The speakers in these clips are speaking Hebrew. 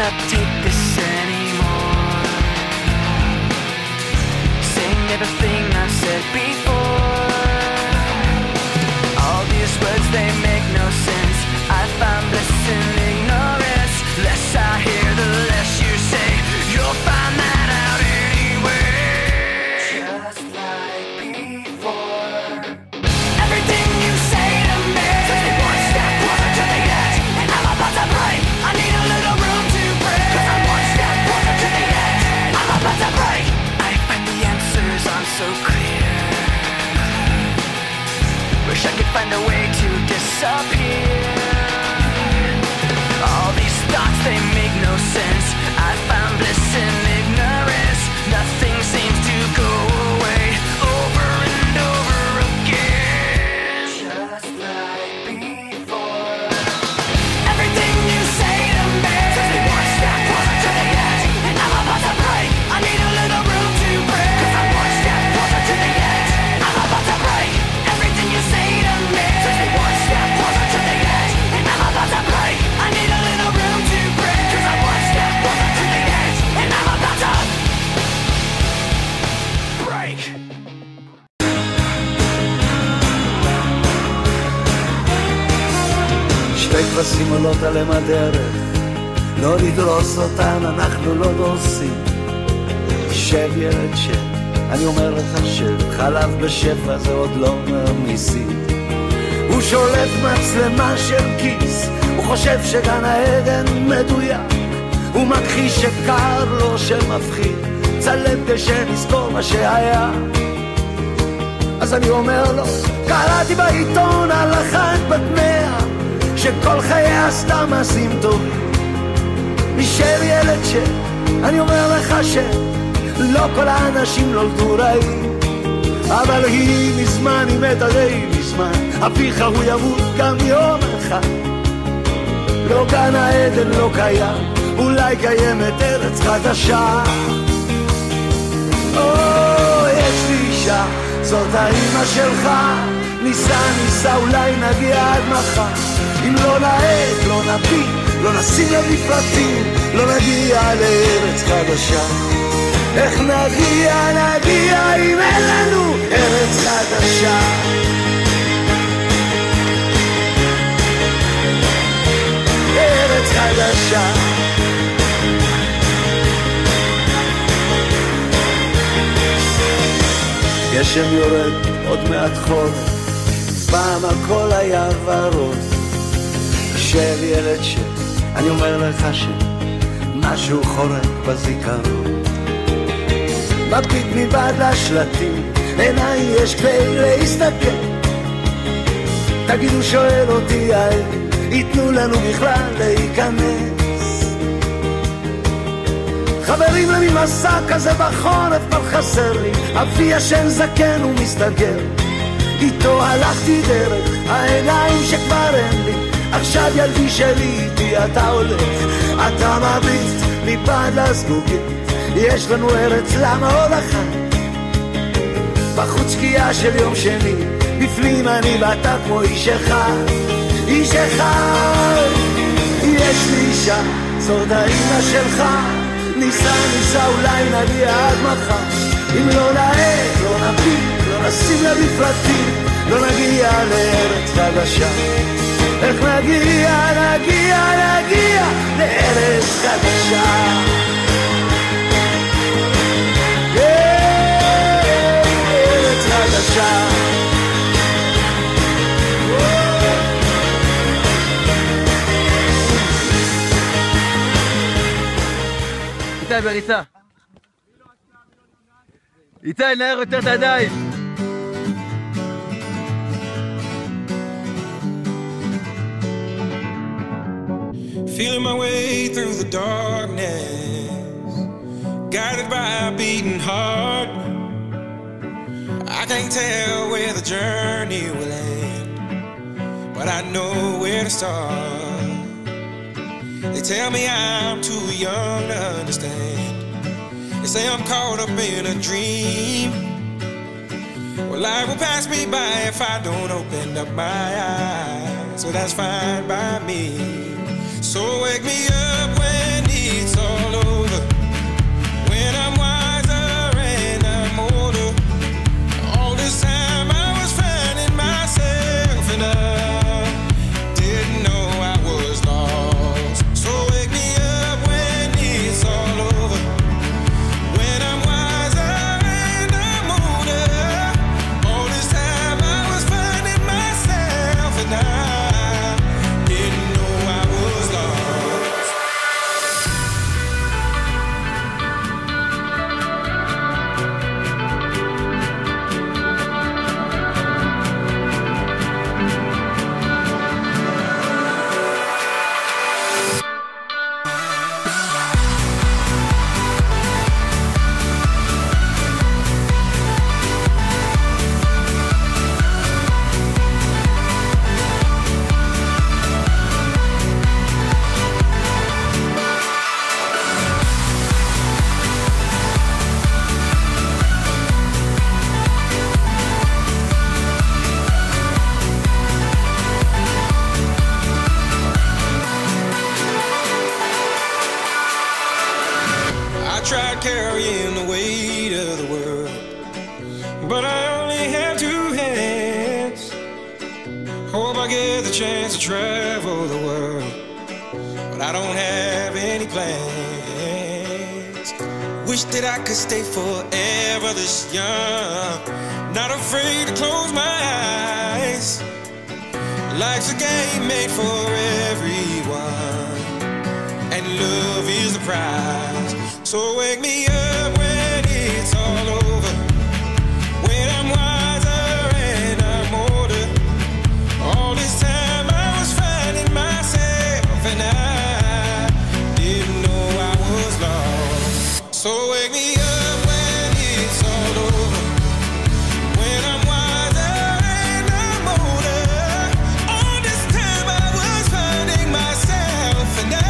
cannot take this anymore. Saying everything I've said before. All these words, they make no sense. I found bliss in ignorance. Less I hear, the less you say. You'll find that out anyway. Just like before. Everything you say to me takes me one step closer to the edge, and I'm about to break. I need a little room to breathe, 'cause I'm one step closer to the edge. I'm about to break. I find the answers aren't so clear. Wish I could find a way to disappear. All these thoughts, they make no sense. I found bliss in ignorance. Nothing seems to go away. Over and over again. Just like before. Everything you say to me takes me one step closer to the edge, and I'm about to break. I need a little room to breathe, 'cause I'm one step closer to the edge. I'm about to break. Everything you say to me takes me one step closer to the edge, and I'm about to break. I need a little room to breathe, 'cause I'm one step closer to the edge, and I'm about to break. שתי כבשים עולות עליהם הדרך, לא לדרוס אותן, אנחנו לא דורסים. שב ילד שב, אני אומר לך שב, חלב בשפע זה עוד לא מרמיסים. הוא שולף מצלמה של כיס, הוא חושב שגן העדן מדויק, הוא מכחיש שקר לו שמפחיד, צלם כשנזכור מה שהיה. אז אני אומר לו, קראתי בעיתון על אחת בת 100 שכל חייה עשתה מעשים טובים. נשאר ילד אני אומר לך שלא כל האנשים נולדו רעים, אבל היא מזמן, היא מתה די מזמן, אביך הוא ימות גם יום אחד. לא גן העדן לא קיים, אולי קיימת ארץ חדשה. יש לי אישה, זאת האמא שלך, ניסה אולי נגיע עד מחר. אם לא נעד, לא נביט, לא נשים לב לפרטים, לא נגיע לארץ חדשה. איך נגיע אם אין לנו ארץ חדשה? ארץ חדשה. גשם יורד, עוד מעט חורף, פעם הכל היה ורוד. שב ילד שב, אני אומר לך שמשהו חורק בזיכרון. מביט מבעד לשלטים, עיניים יש כדי להסתכל. תגידו שואל אותי האם ייתנו לנו בכלל להיכנס. חברים לי מסע כזה בחורף כבר חסר לי, אבי ישן זקן ומסתגר, איתו הלכתי דרך העיניים שכבר אין לי. עכשיו ילדי שלי איתי אתה הולך, אתה מביט מבעד לזגוגית, יש לנו ארץ למה הולכה. בחוץ שקיעה של יום שני, בפנים אני ואתה כמו איש אחד. איש אחד. יש לי אישה, זאת האמא שלך, ניסה אולי נגיע עד מחר. אם לא נעד, לא נביט, לא נשים לב לפרטים, לא נגיע לארץ חדשה. איך נגיע לארץ חדשה? ארץ חדשה. איתי בריצה. איתי נער יותר את הידיים. Feeling my way through the darkness, guided by a beating heart. I can't tell where the journey will end, but I know where to start. They tell me I'm too young to understand. They say I'm caught up in a dream. Well, life will pass me by if I don't open up my eyes, so that's fine by me. So wake me up when it's carrying the weight of the world, but I only have two hands. Hope I get the chance to travel the world, but I don't have any plans. Wish that I could stay forever this young, not afraid to close my eyes. Life's a game made for everyone, and love is the prize. So wake me up when it's all over, when I'm wiser and I'm older. All this time I was finding myself, and I didn't know I was lost. So wake me up when it's all over, when I'm wiser and I'm older. All this time I was finding myself, and I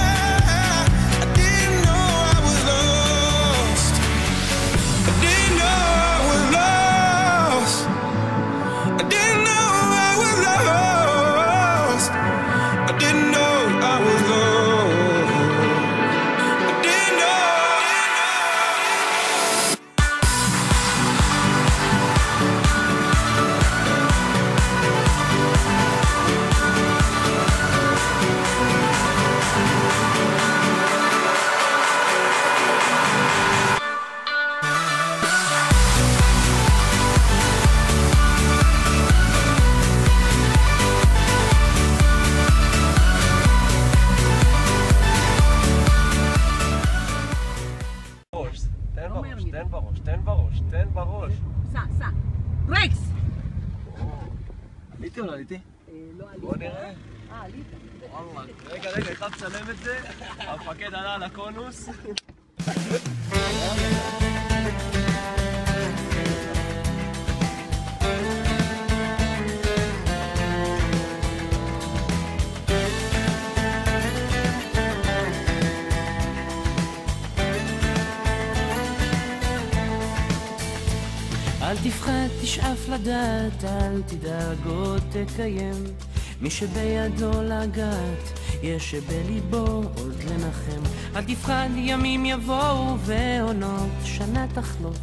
didn't know I was lost. I didn't know I was lost. I didn't know I was lost. I didn't know I was lost. I didn't know. תן בראש. סע. ברקס! עליתי או לא עליתי? לא עלית. בוא נראה. עלית. רגע, התחלת לצלם את זה? המפקד עלה על הקונוס. אל תפחד, תשאף לדעת, אל תדאג עוד תקיים. מי שבידו לגעת, יש שבליבו עוד לנחם. אל תפחד, ימים יבואו ועונות שנה תחלוף.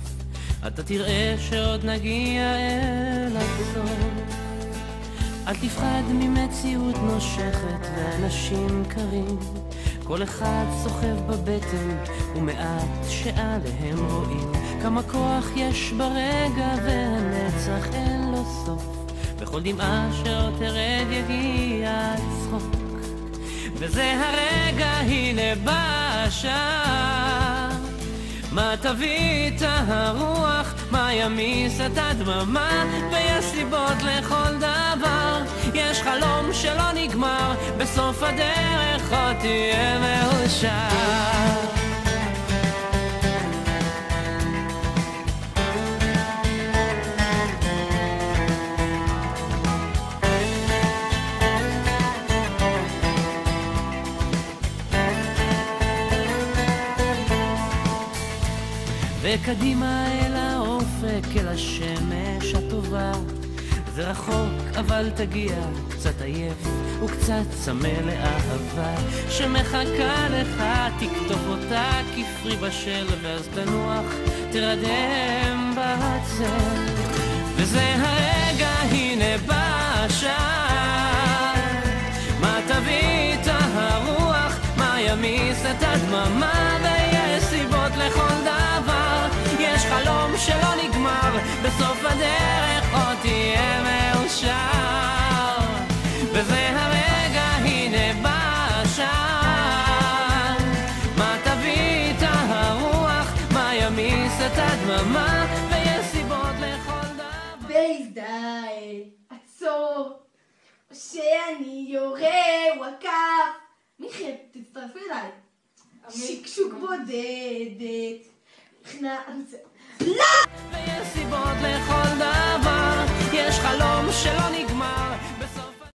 אתה תראה שעוד נגיע אל הסוף. אל תפחד ממציאות נושכת ואנשים קרים. כל אחד סוחב בבטן ומעט שעליהם רואים. כמה כוח יש ברגע והנצח אין לו סוף. בכל דמעה שעוד תרד יגיע הצחוק. וזה הרגע, הנה בא השעה. מה תביא את הרוח, מה ימיס את הדממה. ויש סיבות לכל דבר, יש חלום שלא נגמר. בסוף הדרך עוד תהיה מאושר. וקדימה אל האופק, אל השמש הטובה. זה רחוק אבל תגיע, קצת עייף וקצת צמא לאהבה שמחכה לך. תקטוף אותה כפרי בשל, ואז תנוח, תרדם בצל. וזה הרגע, הנה בא השעה. מה תביא את הרוח, מה ימיס את הדממה. ויש סיבות לכל דבר, יש חלום שלא נגמר. בסוף הדרך עוד תהיה מאושר. וזה הרגע, הנה בא השעה. מה תביא את הרוח, מה ימיס את הדממה. ויש סיבות לכל דבר. בייס די, עצור, או שאני יורה וואקף. מיכאל, תצטרפי אליי. שקשוק בודדת, נכנס... לא! ויש סיבות לכל דבר, יש חלום שלא נגמר.